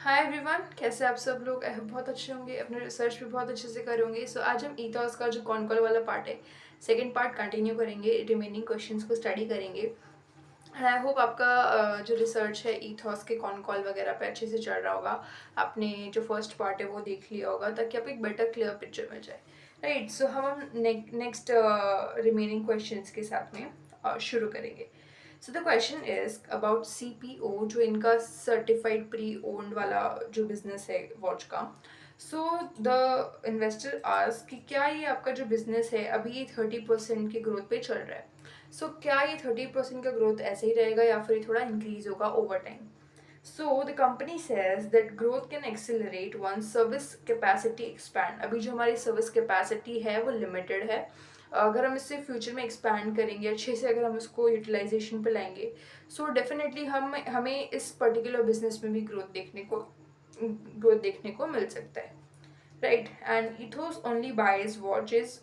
Hi everyone, कैसे आप सब लोग। आई होप बहुत अच्छे होंगे, अपने रिसर्च भी बहुत अच्छे से कर होंगे। सो आज हम ईथॉस का जो कॉनकॉल वाला पार्ट है, सेकंड पार्ट कंटिन्यू करेंगे, रिमेनिंग क्वेश्चंस को स्टडी करेंगे। एंड आई होप आपका जो रिसर्च है ईथॉस के कॉनकॉल वगैरह पे अच्छे से चल रहा होगा। आपने जो फर्स्ट पार्ट है वो देख लिया होगा ताकि आपको एक बेटर क्लियर पिक्चर मिल जाए। राइट, सो हम नेक्स्ट रिमेनिंग क्वेश्चंस के साथ में शुरू करेंगे। So the question is about CPO, जो इनका सर्टिफाइड प्री ओन्ड वाला जो बिजनेस है वॉच का। सो द इन्वेस्टर आस्क कि क्या ये आपका जो बिजनेस है अभी ये 30% के ग्रोथ पे चल रहा है। सो क्या ये 30% का ग्रोथ ऐसे ही रहेगा या फिर थोड़ा इंक्रीज होगा over time. So the company says that growth can accelerate once service capacity expand. अभी जो हमारी सर्विस कैपेसिटी है वो लिमिटेड है। अगर हम इससे फ्यूचर में एक्सपैंड करेंगे अच्छे से, अगर हम इसको यूटिलाइजेशन पे लाएंगे, सो डेफिनेटली हमें इस पर्टिकुलर बिजनेस में भी ग्रोथ देखने को मिल सकता है। Right, and Ethos only buys watches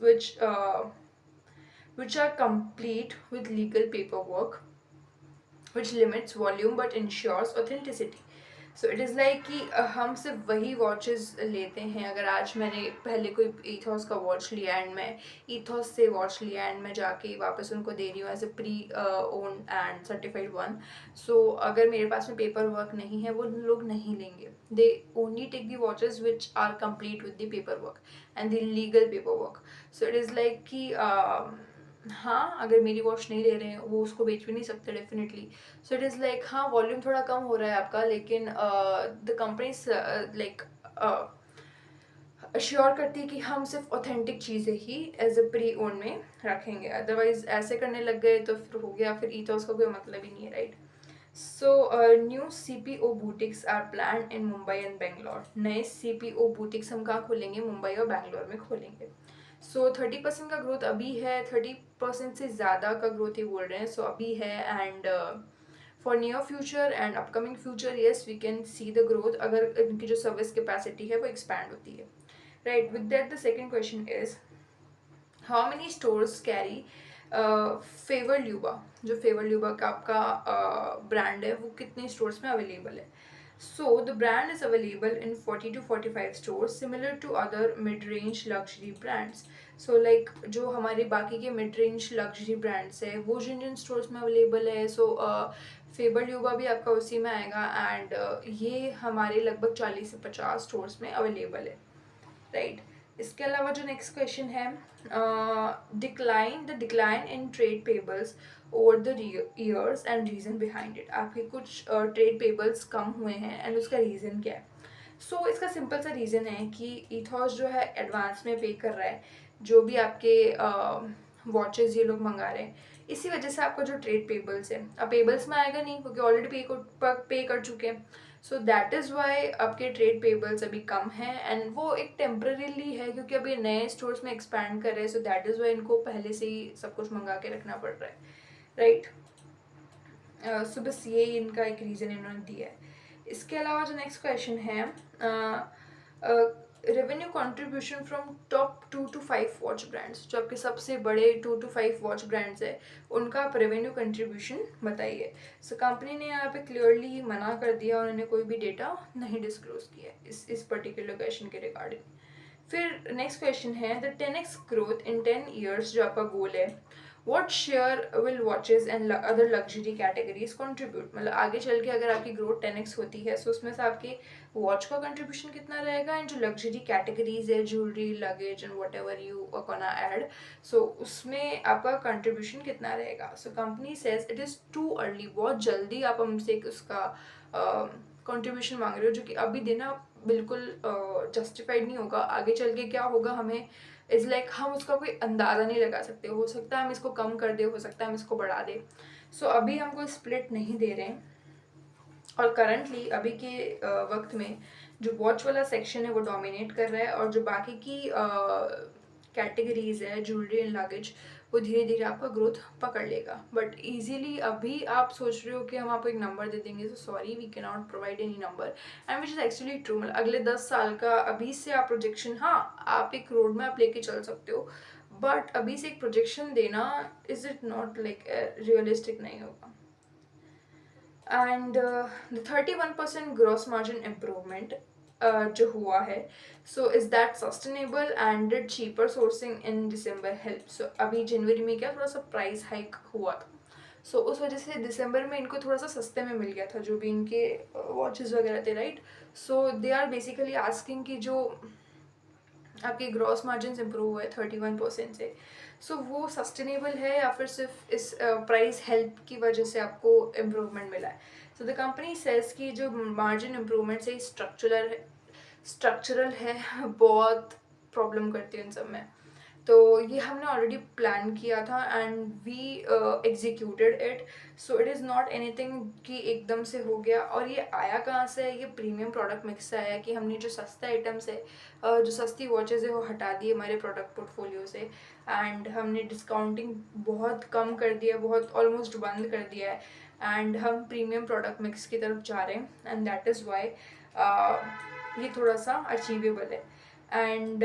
which are complete with legal paperwork which limits volume but ensures authenticity. So it is like कि हम सिर्फ वही वॉचेस लेते हैं। अगर आज मैंने पहले कोई ईथॉस का वॉच लिया एंड मैं ईथॉस से वॉच लिया एंड मैं जाके वापस उनको दे रही हूँ as a pre owned and certified one. So अगर मेरे पास में पेपर वर्क नहीं है वो लोग नहीं लेंगे। They only take the watches which are complete with the paper work and the legal paper work. So it is like कि हाँ, अगर मेरी वॉच नहीं ले रहे हैं वो उसको बेच भी नहीं सकते definitely. So it is like हाँ, वॉल्यूम थोड़ा कम हो रहा है आपका, लेकिन द कंपनी लाइक अश्योर करती है कि हम सिर्फ ऑथेंटिक चीज़ें ही एज अ प्री ओन में रखेंगे। अदरवाइज ऐसे करने लग गए तो फिर हो गया, फिर ईथॉस का कोई मतलब ही नहीं है। Right, so new CPO boutiques are plan in Mumbai and Bangalore. नए CPO बुटीक्स हम कहाँ खोलेंगे? मुंबई और बैंगलोर में खोलेंगे। सो 30% का ग्रोथ अभी है, 30% से ज़्यादा का ग्रोथ ही बोल रहे हैं। सो अभी है and for near future and upcoming future yes we can see the growth, अगर इनकी जो सर्विस कैपेसिटी है वो एक्सपैंड होती है। Right, with that the second question is how many stores carry Favre Leuba. जो फेवर ल्यूबा का आपका ब्रांड है वो कितने स्टोर्स में अवेलेबल है। So the brand is available in 40 to 45 stores similar to other mid range luxury brands. So like जो हमारे बाकी के मिड रेंज लग्जरी ब्रांड्स है वो जिन जिन स्टोर्स में अवेलेबल है, सो फेबर ल्यूबा भी आपका उसी में आएगा एंड ये हमारे लगभग 40 से 50 स्टोर्स में अवेलेबल है। राइट, इसके अलावा जो नेक्स्ट क्वेश्चन है, decline in trade payables over the years and reason behind it. आपके कुछ ट्रेड पेबल्स कम हुए हैं एंड उसका रीज़न क्या है। सो इसका सिंपल सा रीज़न है कि ईथॉस जो है एडवांस में पे कर रहा है जो भी आपके वॉचेस ये लोग मंगा रहे हैं। इसी वजह से आपका जो ट्रेड पेबल्स है, अब पेबल्स में आएगा नहीं क्योंकि ऑलरेडी पे कर चुके हैं। सो दैट इज़ वाई आपके ट्रेड पेबल्स अभी कम हैं एंड वो एक टेम्पररीली है क्योंकि अभी नए स्टोर्स में एक्सपैंड कर रहे हैं। सो दैट इज़ वाई इनको पहले से ही सब कुछ मंगा के रखना पड़ रहा है। राइट, सो बस ये इनका एक रीज़न इन्होंने दिया है। इसके अलावा जो नेक्स्ट क्वेश्चन है, revenue contribution from top 2 to 5 watch brands. जो आपके सबसे बड़े 2 to 5 वॉच ब्रांड्स है उनका आप रेवेन्यू कंट्रीब्यूशन बताइए। सो कंपनी ने यहाँ पे क्लियरली मना कर दिया, उन्होंने कोई भी डेटा नहीं डिस्क्लोज किया इस पर्टिकुलर क्वेश्चन के रिगार्डिंग। फिर नेक्स्ट क्वेश्चन है the 10x growth in 10 years जो आपका गोल है, what share will watches and other luxury categories contribute. मतलब आगे चल के अगर आपकी ग्रोथ 10x होती है तो उसमें से आपकी वॉच का कंट्रीब्यूशन कितना रहेगा एंड जो लग्जरी कैटेगरीज है jewellery luggage and whatever you gonna add, so उसमें आपका कंट्रीब्यूशन कितना रहेगा। So company says it is too early, बहुत जल्दी आप हमसे उसका कंट्रीब्यूशन मांग रहे हो जो कि अभी देना बिल्कुल जस्टिफाइड नहीं होगा। आगे चल के क्या होगा हमें इज़ लाइक हम उसका कोई अंदाज़ा नहीं लगा सकते। हो सकता है हम इसको कम कर दे, हो सकता है हम इसको बढ़ा दे। सो अभी हम कोई स्प्लिट नहीं दे रहे हैं। और करंटली अभी के वक्त में जो वॉच वाला सेक्शन है वो डोमिनेट कर रहा है और जो बाकी की कैटेगरीज है ज्वेलरी एंड लगेज वो धीरे धीरे आपका ग्रोथ पकड़ लेगा। बट इजीली अभी आप सोच रहे हो कि हम आपको एक नंबर दे देंगे, तो sorry we can not provide any number and which is actually true. मतलब अगले 10 साल का अभी से आप प्रोजेक्शन, हाँ आप एक रोड मैप लेके चल सकते हो बट अभी से एक प्रोजेक्शन देना is it not like realistic नहीं होगा। And the 31% gross margin improvement जो हुआ है, so is that sustainable and did cheaper sourcing in December help? So अभी जनवरी में क्या थोड़ा सा प्राइस हाइक हुआ था, सो उस वजह से दिसंबर में इनको थोड़ा सा सस्ते में मिल गया था जो भी इनके वॉचेस वगैरह थे, right? So they are basically asking कि जो आपके ग्रॉस मार्जिन इम्प्रूव हुए 31% से, सो वो सस्टेनेबल है या फिर सिर्फ इस प्राइस हेल्प की वजह से आपको इम्प्रूवमेंट मिला है? सो द कंपनी सेज कि जो मार्जिन इम्प्रूवमेंट से स्ट्रक्चरल है, बहुत प्रॉब्लम करती है इन सब में। तो ये हमने ऑलरेडी प्लान किया था and we executed it. So it is not anything कि एकदम से हो गया। और ये आया कहाँ से है? ये प्रीमियम प्रोडक्ट मिक्स से आया कि हमने जो सस्ता आइटम्स है, जो सस्ती वॉचेस है, वो हटा दिए हमारे प्रोडक्ट पोर्टफोलियो से एंड हमने डिस्काउंटिंग बहुत कम कर दिया, बहुत ऑलमोस्ट बंद कर दिया है एंड हम प्रीमियम प्रोडक्ट मिक्स की तरफ जा रहे हैं एंड दैट इज़ वाई ये थोड़ा सा अचीवेबल है। एंड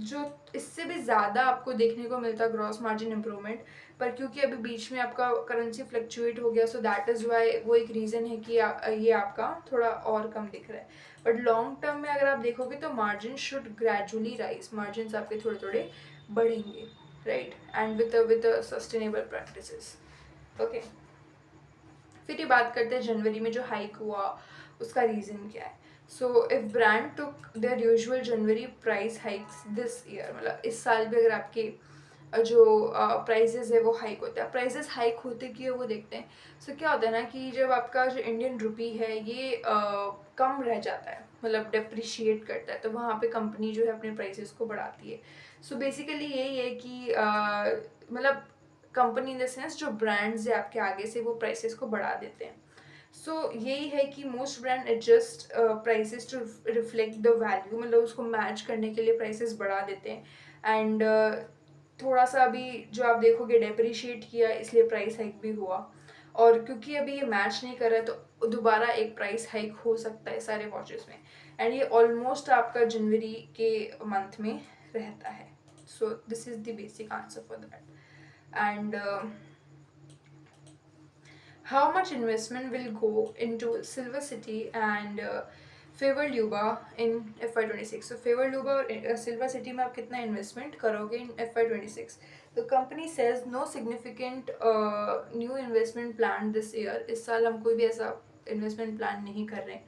जो इससे भी ज़्यादा आपको देखने को मिलता ग्रॉस मार्जिन इम्प्रूवमेंट, पर क्योंकि अभी बीच में आपका करेंसी फ्लक्चुएट हो गया, सो दैट इज़ वाई वो एक रीज़न है कि ये आपका थोड़ा और कम दिख रहा है। बट लॉन्ग टर्म में अगर आप देखोगे तो margin should gradually rise, margin आपके थोड़े थोड़े बढ़ेंगे, right? And with sustainable practices. Okay, फिर ये बात करते हैं जनवरी में जो हाइक हुआ उसका रीज़न क्या है। So if brand took there usual January price hikes this year, मतलब इस साल भी अगर आपके जो प्राइजेस है वो हाइक होता है, प्राइजेस हाइक होते क्यों वो देखते हैं। सो क्या होता है ना कि जब आपका जो इंडियन रुपी है ये कम रह जाता है, मतलब डिप्रिशिएट करता है, तो वहाँ पे कंपनी जो है अपने प्राइसेस को बढ़ाती है। सो बेसिकली यही है कि मतलब कंपनी इन द सेंस जो ब्रांड्स है आपके आगे से वो प्राइसेस को बढ़ा देते हैं। सो यही है कि most brand adjust prices to reflect the value, मतलब उसको मैच करने के लिए प्राइसेस बढ़ा देते हैं एंड थोड़ा सा अभी जो आप देखोगे डेप्रिशिएट किया इसलिए प्राइस हाइक भी हुआ। और क्योंकि अभी ये मैच नहीं कर रहा है तो दोबारा एक प्राइस हाइक हो सकता है सारे वॉचेस में एंड ये ऑलमोस्ट आपका जनवरी के मंथ में रहता है। So this is the basic answer for that. And how much investment will go into Silver City and Favor Luba in FY26? So Favor Luba और Silver City में आप कितना investment करोगे in FY26? The company says no significant new investment plan this year. इस साल हम कोई भी ऐसा investment plan नहीं कर रहे हैं।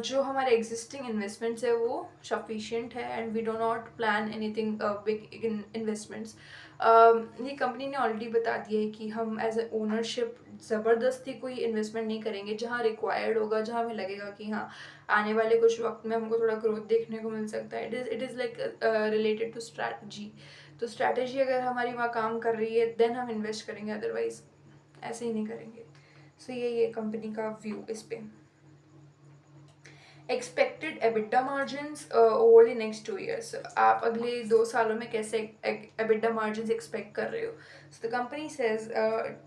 जो हमारे एग्जिस्टिंग इन्वेस्टमेंट्स है वो सफिशिएंट है and we do not plan anything big investments. ये कंपनी ने ऑलरेडी बता दिया है कि हम एज ए ओनरशिप ज़बरदस्ती कोई इन्वेस्टमेंट नहीं करेंगे, जहाँ रिक्वायर्ड होगा, जहाँ हमें लगेगा कि हाँ आने वाले कुछ वक्त में हमको थोड़ा ग्रोथ देखने को मिल सकता है। It is like related to strategy. तो स्ट्रैटेजी अगर हमारी वहाँ काम कर रही है देन हम इन्वेस्ट करेंगे, अदरवाइज ऐसे ही नहीं करेंगे। सो ये कंपनी का व्यू इस पे। Expected EBITDA margins over the next 2 years, आप अगले 2 सालों में कैसे एबिटा मार्जिन्स एक्सपेक्ट कर रहे हो? So the company says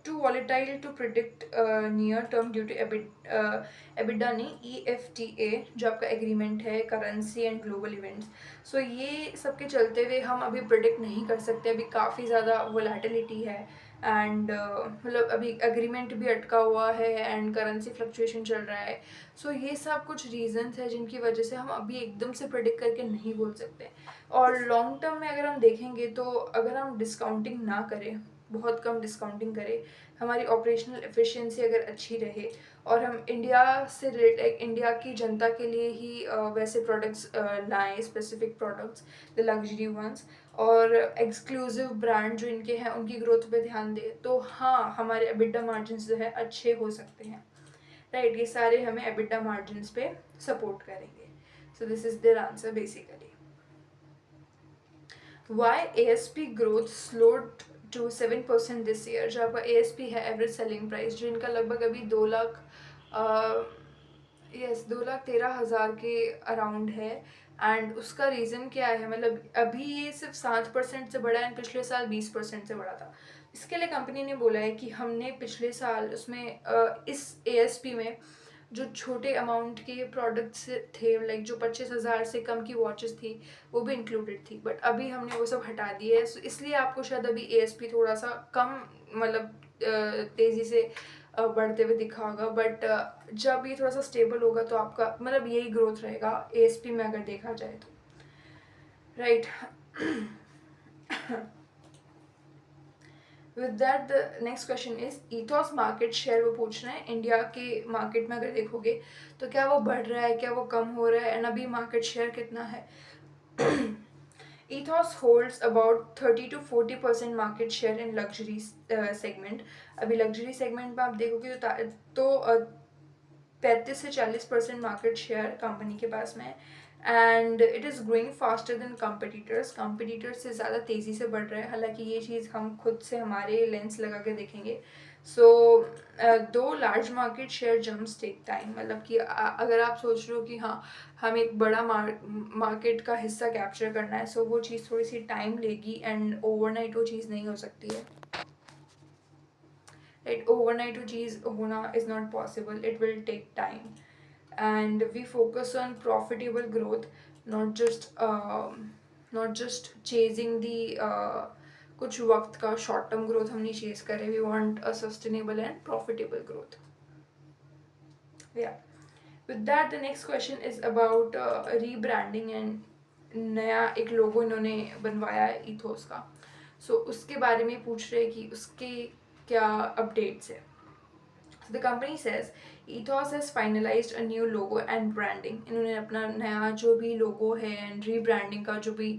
too volatile to predict near term due to EBITDA नहीं EFTA जो आपका एग्रीमेंट है currency and global events. So ये सब के चलते हुए हम अभी प्रिडिक्ट नहीं कर सकते, अभी काफ़ी ज़्यादा वोलेटिलिटी है एंड मतलब अभी एग्रीमेंट भी अटका हुआ है एंड करेंसी फ्लक्चुएशन चल रहा है। सो ये सब कुछ रीजंस है जिनकी वजह से हम अभी एकदम से प्रेडिक्ट करके नहीं बोल सकते। और लॉन्ग टर्म में अगर हम देखेंगे तो अगर हम डिस्काउंटिंग ना करें, बहुत कम डिस्काउंटिंग करें, हमारी ऑपरेशनल एफिशिएंसी अगर अच्छी रहे और हम इंडिया से रिलेटेड इंडिया की जनता के लिए ही वैसे प्रोडक्ट्स लाएँ, specific products, the luxury ones, और एक्सक्लूसिव ब्रांड जो इनके हैं उनकी ग्रोथ पे ध्यान दें, तो हाँ हमारे एबिटा मार्जिन्स जो है अच्छे हो सकते हैं, राइट? ये सारे हमें एबिटा मार्जिन्स पे सपोर्ट करेंगे। So this is their answer basically. Why ASP growth slowed to 7% this year? जो आपका ASP है एवरेज सेलिंग प्राइस, जो इनका लगभग अभी 2,13,000 के अराउंड है एंड उसका रीज़न क्या है? मतलब अभी ये सिर्फ 7% से बढ़ा है, पिछले साल 20% से बढ़ा था। इसके लिए कंपनी ने बोला है कि हमने पिछले साल उसमें इस ASP में जो छोटे अमाउंट के प्रोडक्ट्स थे, लाइक जो 25,000 से कम की वॉचेस थी वो भी इंक्लूडेड थी, बट अभी हमने वो सब हटा दिए है। इसलिए आपको शायद अभी ASP थोड़ा सा कम, मतलब तेज़ी से बढ़ते हुए दिखा होगा, बट जब ये थोड़ा सा स्टेबल होगा तो आपका मतलब यही ग्रोथ रहेगा ASP में अगर देखा जाए तो, right. With that the next question is ईथॉस market share, वो पूछ रहे हैं इंडिया के मार्केट में अगर देखोगे तो क्या वो बढ़ रहा है, क्या वो कम हो रहा है, एंड अभी मार्केट शेयर कितना है। Ethos holds about 30 to 40% market share in luxury segment. अभी लग्जरी सेगमेंट में आप देखोगे तो 35 से 40% मार्केट शेयर कंपनी के पास में है, and it is growing faster than competitors से ज़्यादा तेज़ी से बढ़ रहा है। हालांकि ये चीज़ हम खुद से हमारे लेंस लगा के देखेंगे। So do large market share jumps take time, मतलब कि अगर आप सोच रहे हो कि हाँ हम एक बड़ा मार्केट का हिस्सा कैप्चर करना है, सो वो चीज़ थोड़ी सी टाइम लेगी, एंड ओवरनाइट वो चीज़ नहीं हो सकती है, राइट। ओवरनाइट वो चीज़ होना is not possible, it will take time, and we focus on profitable growth, not just not just chasing the कुछ वक्त का शॉर्ट टर्म ग्रोथ हम नहीं चेज कर रहे, we want a sustainable and profitable growth. Yeah with that the next question is about rebranding, and नया एक लोगो इन्होंने बनवाया है ईथोस का, सो उसके बारे में पूछ रहे हैं कि उसके क्या अपडेट्स है। So the company says Ethos has finalized a new logo and branding. इन्होंने अपना नया जो भी लोगो है एंड रीब्रांडिंग का जो भी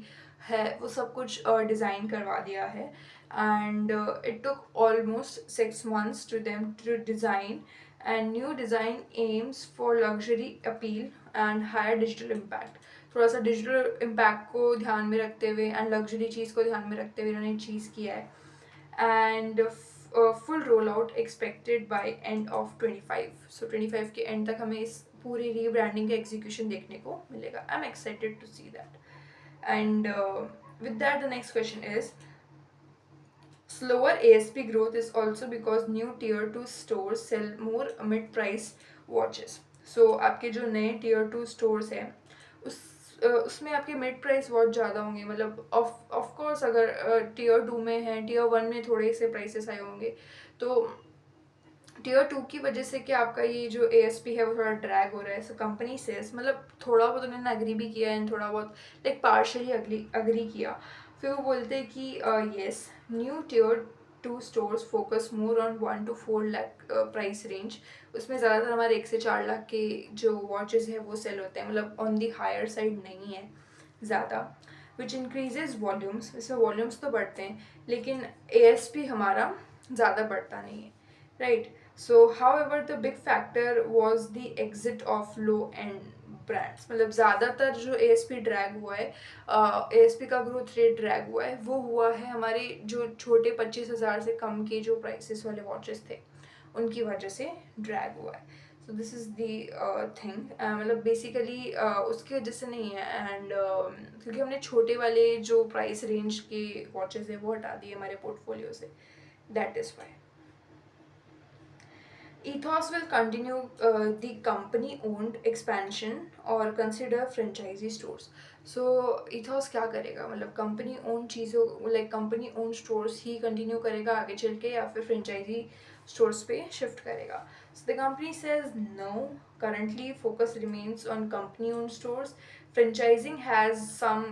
है वो सब कुछ डिज़ाइन करवा दिया है, and it took almost 6 months to them to design, and new design aims for luxury appeal and higher digital impact. थोड़ा सा डिजिटल इम्पैक्ट को ध्यान में रखते हुए एंड लग्जरी चीज़ को ध्यान में रखते हुए इन्होंने चीज़ किया है, and full roll out expected bye end of 25। सो 25 के एंड तक हमें इस पूरी रीब्रांडिंग का एग्जीक्यूशन देखने को मिलेगा। I am excited to see that, and with that the next question is slower ASP growth is also because new tier 2 stores sell more mid price watches. So आपके जो नए tier 2 stores हैं उसमें आपके mid price बहुत ज़्यादा होंगे, मतलब ऑफ कोर्स अगर टियर 2 में है, टियर 1 में थोड़े से प्राइसेस आए होंगे, तो टियर 2 की वजह से कि आपका ये जो ASP है वो थोड़ा ड्रैग हो रहा है। सो कंपनी सेज मतलब थोड़ा बहुत उन्होंने अग्री भी किया एंड थोड़ा बहुत लाइक पार्शली अग्री किया। फिर वो बोलते हैं कि yes new tier 2 stores focus more on 1 to 4 lakh price range. उसमें ज़्यादातर हमारे 1 से 4 लाख के जो वॉचेज़ हैं वो सेल होते हैं, मतलब ऑन दी हायर साइड नहीं है ज़्यादा, विच इंक्रीजेज वॉल्यूम्स। इसमें वॉल्यूम्स तो बढ़ते हैं लेकिन ASP हमारा ज़्यादा बढ़ता नहीं है, right. So however the big factor was the exit of low end brands, मतलब ज़्यादातर जो ASP ड्रैग हुआ है, ASP का ग्रोथ रेट ड्रैग हुआ है, वो हुआ है हमारे जो छोटे 25,000 से कम के जो प्राइसेस वाले वॉचेस थे उनकी वजह से ड्रैग हुआ है। So this is the thing, मतलब बेसिकली उसकी वजह से नहीं है, एंड क्योंकि हमने छोटे वाले जो प्राइस रेंज के वॉचेस है वो हटा दिए हमारे पोर्टफोलियो से, that is why. Ethos will continue the company-owned expansion or consider franchisee stores. So Ethos क्या करेगा, मतलब कंपनी ओन चीज़ों लाइक कंपनी ओन स्टोर्स ही कंटिन्यू करेगा आगे चल के या फिर फ्रेंचाइजी स्टोर्स पे शिफ्ट करेगा। So the company says no, currently focus remains on company owned stores. Franchising has some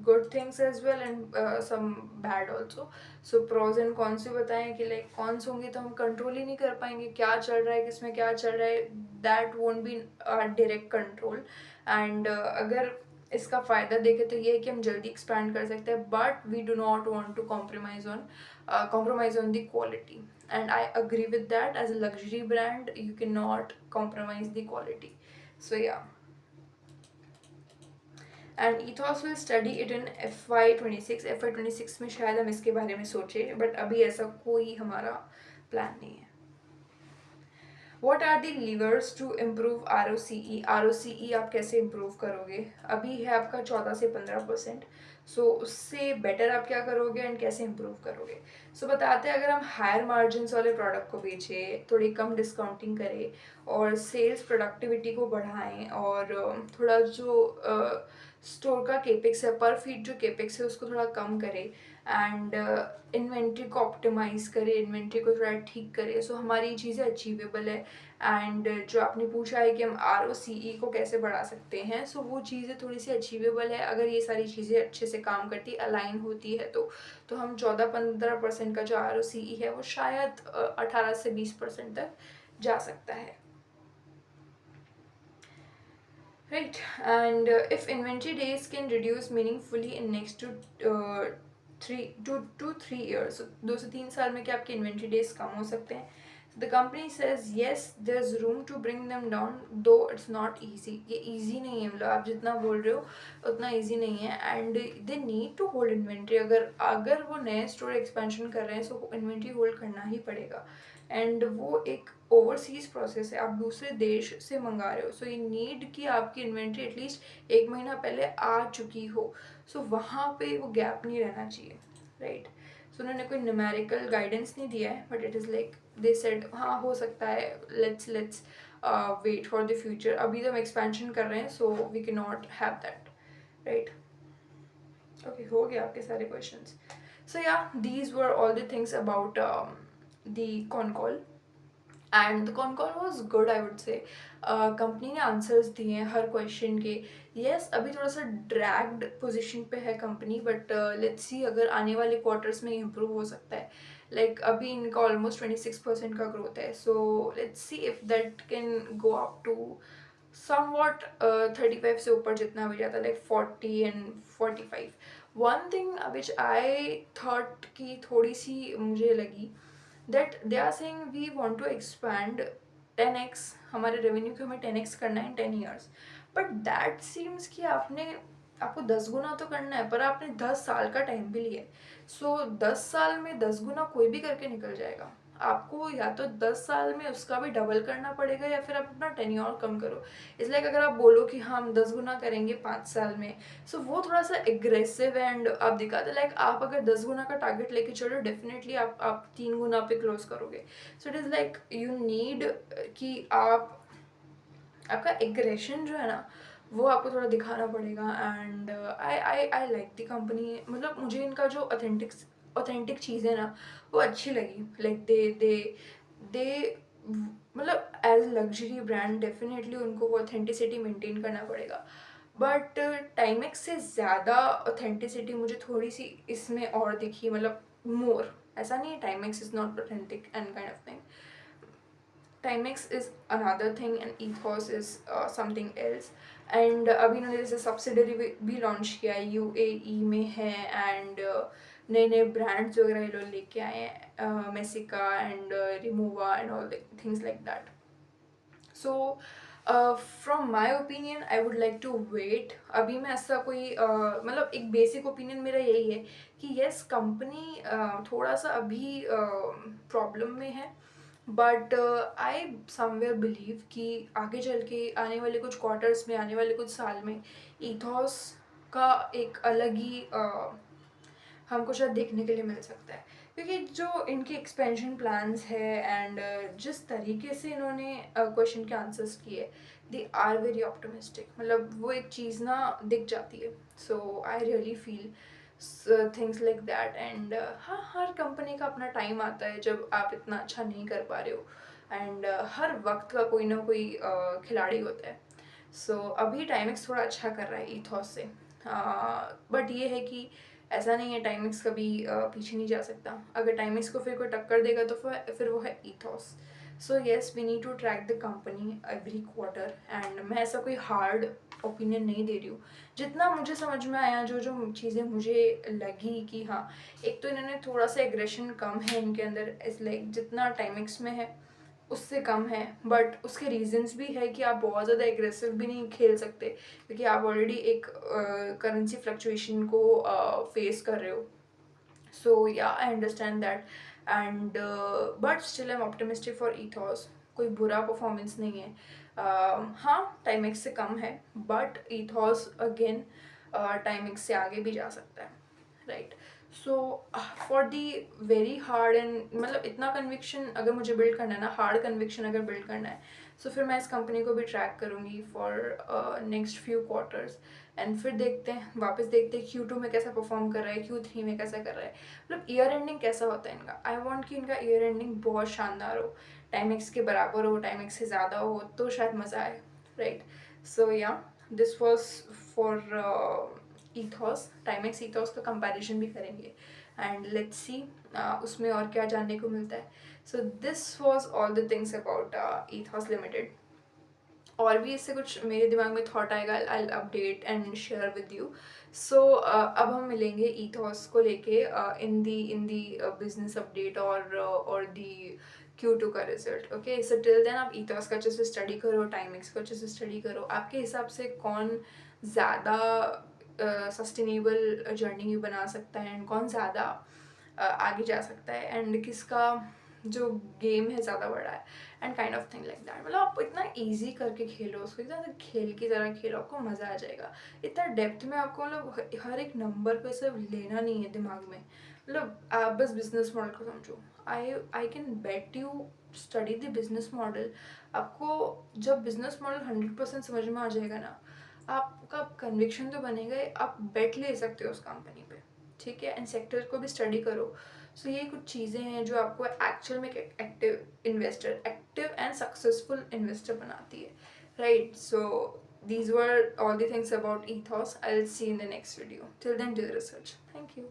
good things as well and some bad also. So pros and cons भी बताएं कि लाइक कॉन्स होंगे तो हम control ही नहीं कर पाएंगे क्या चल रहा है, किसमें क्या चल रहा है, that won't be direct control, and अगर इसका फ़ायदा देखें तो ये है कि हम जल्दी एक्सपैंड कर सकते हैं, but we do not want to compromise on the quality, and I agree with that. As a luxury brand you can not compromise the quality, so yeah. And Ethos will study it in FY26। FY26 में शायद हम इसके बारे में सोचें, but अभी ऐसा कोई हमारा प्लान नहीं है। What are the levers to improve ROCE? ROCE आप कैसे इम्प्रूव करोगे, अभी है आपका 14 से 15%, सो उससे बेटर आप क्या करोगे एंड कैसे इम्प्रूव करोगे। सो बताते हैं अगर हम हायर मार्जिन वाले प्रोडक्ट को बेचें, थोड़ी कम डिस्काउंटिंग करें और सेल्स प्रोडक्टिविटी को बढ़ाएं, और थोड़ा जो स्टोर का केपेक्स है, पर फीट जो केपेक्स है उसको थोड़ा कम करें, एंड इन्वेंट्री को ऑप्टिमाइज़ करे, इन्वेंट्री को थोड़ा ठीक करे। सो हमारी चीज़ें अचीवेबल है। एंड जो आपने पूछा है कि हम ROCE को कैसे बढ़ा सकते हैं, सो वो चीज़ें थोड़ी सी अचीवेबल है अगर ये सारी चीज़ें अच्छे से काम करती अलाइन होती है तो हम 14-15% का जो ROCE है वो शायद 18 से 20% तक जा सकता है, right? And if inventory days can reduce meaningfully in next to 2 to 3 years, 2 से 3 साल में क्या आपके inventory days कम हो सकते हैं? The company says yes, there's room to bring them down, though it's not easy. ये easy नहीं है, मतलब आप जितना बोल रहे हो उतना easy नहीं है। And they need to hold inventory, अगर वो नए store expansion कर रहे हैं so inventory hold करना ही पड़ेगा। एंड वो एक ओवरसीज प्रोसेस है, आप दूसरे देश से मंगा रहे हो, सो ये नीड कि आपकी इन्वेंट्री एटलीस्ट 1 महीना पहले आ चुकी हो। सो वहाँ पे वो गैप नहीं रहना चाहिए, राइट? सो उन्होंने कोई न्यूमेरिकल गाइडेंस नहीं दिया है, but it is like they said हाँ हो सकता है, let's wait for the future. अभी तो हम एक्सपेंशन कर रहे हैं so we can not have that, right? Okay, हो गया आपके सारे क्वेश्चंस। सो या these were all the things about the con call, and the con call was good, I would say. Company ने आंसर्स दिए हैं हर क्वेश्चन के। Yes, अभी थोड़ा सा ड्रैग्ड पोजिशन पे है कंपनी, बट लेट्स सी अगर आने वाले क्वार्टर्स में इम्प्रूव हो सकता है। लाइक अभी इनका ऑलमोस्ट 26% का ग्रोथ है, so let's see if that can go up to somewhat 35 से ऊपर जितना भी जाता है, like 40 and 45। One thing which I thought की थोड़ी सी मुझे लगी, that they are saying we want to expand 10x, हमारे रेवेन्यू को हमें 10x करना है in 10 years. But that seems कि आपको 10 गुना तो करना है, पर आपने 10 साल का टाइम भी लिया है। सो 10 साल में 10 गुना कोई भी करके निकल जाएगा। आपको या तो 10 साल में उसका भी डबल करना पड़ेगा या फिर आप अपना टेन्योर कम करो। इसलिए अगर आप बोलो कि हाँ हम 10 गुना करेंगे 5 साल में, सो वो थोड़ा सा एग्रेसिव एंड आप दिखाते, लाइक आप अगर 10 गुना का टारगेट लेके चलो डेफिनेटली आप 3 गुना पे क्लोज करोगे। सो it is like you need कि आपका एग्रेशन जो है ना वो आपको थोड़ा दिखाना पड़ेगा। And I like the company, मतलब मुझे इनका जो ऑथेंटिक चीज़ है ना वो अच्छी लगी। लाइक दे मतलब एज लग्जरी ब्रांड डेफिनेटली उनको वो ऑथेंटिसिटी मेंटेन करना पड़ेगा। बट टाइमेक्स से ज़्यादा ऑथेंटिसिटी मुझे थोड़ी सी इसमें और दिखी, मतलब मोर। ऐसा नहीं है Timex is not authentic and kind of thing, Timex is another thing and Ethos is something else. And अभी इन्होंने जैसे सब्सिडरी भी लॉन्च किया है, UAE में है। एंड नए नए ब्रांड्स वगैरह ये लोग लेके आए हैं, Messika and Rimowa and all things like that. So from my opinion I would like to wait. अभी मैं ऐसा कोई मतलब एक बेसिक ओपिनियन मेरा यही है कि येस कंपनी थोड़ा सा अभी प्रॉब्लम में है, बट आई समवेयर बिलीव कि आगे चल के आने वाले कुछ क्वार्टर्स में, आने वाले कुछ साल में ईथॉस का एक अलग ही हमको शायद देखने के लिए मिल सकता है। क्योंकि जो इनके एक्सपेंशन प्लान्स है एंड जिस तरीके से इन्होंने क्वेश्चन के आंसर्स किए, दे आर वेरी ऑप्टिमिस्टिक, मतलब वो एक चीज़ ना दिख जाती है। So I really feel things like that. And हाँ, हर कंपनी का अपना टाइम आता है जब आप इतना अच्छा नहीं कर पा रहे हो। एंड हर वक्त का कोई ना कोई खिलाड़ी होता है। सो अभी टाइमिक्स थोड़ा अच्छा कर रहा है ईथॉस से, बट ये है कि ऐसा नहीं है टाइमिक्स कभी पीछे नहीं जा सकता। अगर टाइमिक्स को फिर कोई टक्कर देगा तो फिर वो है Ethos. So yes, we need to track the company every quarter. And मैं ऐसा कोई हार्ड ओपिनियन नहीं दे रही हूँ, जितना मुझे समझ में आया, जो जो चीज़ें मुझे लगी कि हाँ, एक तो इन्होंने थोड़ा सा एग्रेशन कम है इनके अंदर, इस लाइक जितना टाइमिक्स में है उससे कम है। बट उसके रीजंस भी है कि आप बहुत ज़्यादा एग्रेसिव भी नहीं खेल सकते, क्योंकि आप ऑलरेडी एक करेंसी फ्लक्चुएशन को फेस कर रहे हो। सो या I understand that. And but still I am optimistic for ईथॉस। कोई बुरा परफॉर्मेंस नहीं है। हाँ, टाइमिक्स से कम है, बट ईथॉस अगेन टाइमिक्स से आगे भी जा सकता है, right? So for the very hard and, मतलब इतना कन्विक्शन अगर मुझे बिल्ड करना है ना, हार्ड कन्विक्शन अगर बिल्ड करना है, सो फिर मैं इस कंपनी को भी ट्रैक करूँगी for next few quarters, and फिर देखते हैं, वापस देखते हैं Q2 में कैसा परफॉर्म कर रहा है, Q3 में कैसा कर रहा है, मतलब ईयर एंडिंग कैसा होता है इनका। आई वांट कि इनका ईयर एंडिंग बहुत शानदार हो, टाइमेक्स के बराबर हो, टाइमेक्स से ज़्यादा हो, तो शायद मज़ा आए, राइट। सो या दिस वॉज फॉर ईथॉस, टाइमेक्स ईथॉस का कंपैरिजन भी करेंगे, एंड लेट्स सी उसमें और क्या जानने को मिलता है। So this was all the things about Ethos limited. और भी इससे कुछ मेरे दिमाग में थॉट आएगा, I update and share with you. So अब हम मिलेंगे ईथॉस को लेके इन दी बिजनेस अपडेट और दी Q2 का result. Okay, so till then आप ईथॉस का अच्छे से स्टडी करो, टाइमिंग्स को अच्छे से स्टडी करो, आपके हिसाब से कौन ज़्यादा सस्टेनेबल जर्नी बना सकता है, एंड कौन ज़्यादा आगे जा सकता है, एंड किसका जो गेम है ज़्यादा बड़ा है, and kind of thing like that. मतलब आप इतना ईजी करके खेलो उसको, इतना खेल की तरह खेलो, आपको मज़ा आ जाएगा। इतना डेप्थ में आपको मतलब हर एक नंबर पे सिर्फ लेना नहीं है दिमाग में, मतलब आप बस बिजनेस मॉडल को समझो। I can bet you study the business model. आपको जब बिजनेस मॉडल 100% समझ में आ जाएगा ना, आपका कन्विक्शन तो बनेगा ही, आप बेट ले सकते हो उस कंपनी पे, ठीक है। एंड सेक्टर को भी स्टडी करो। सो ये कुछ चीज़ें हैं जो आपको एक्चुअल में एक्टिव एंड सक्सेसफुल इन्वेस्टर बनाती है, right. So these were all the things about ethos. I'll see you in the next video. Till then, do the research. Thank you.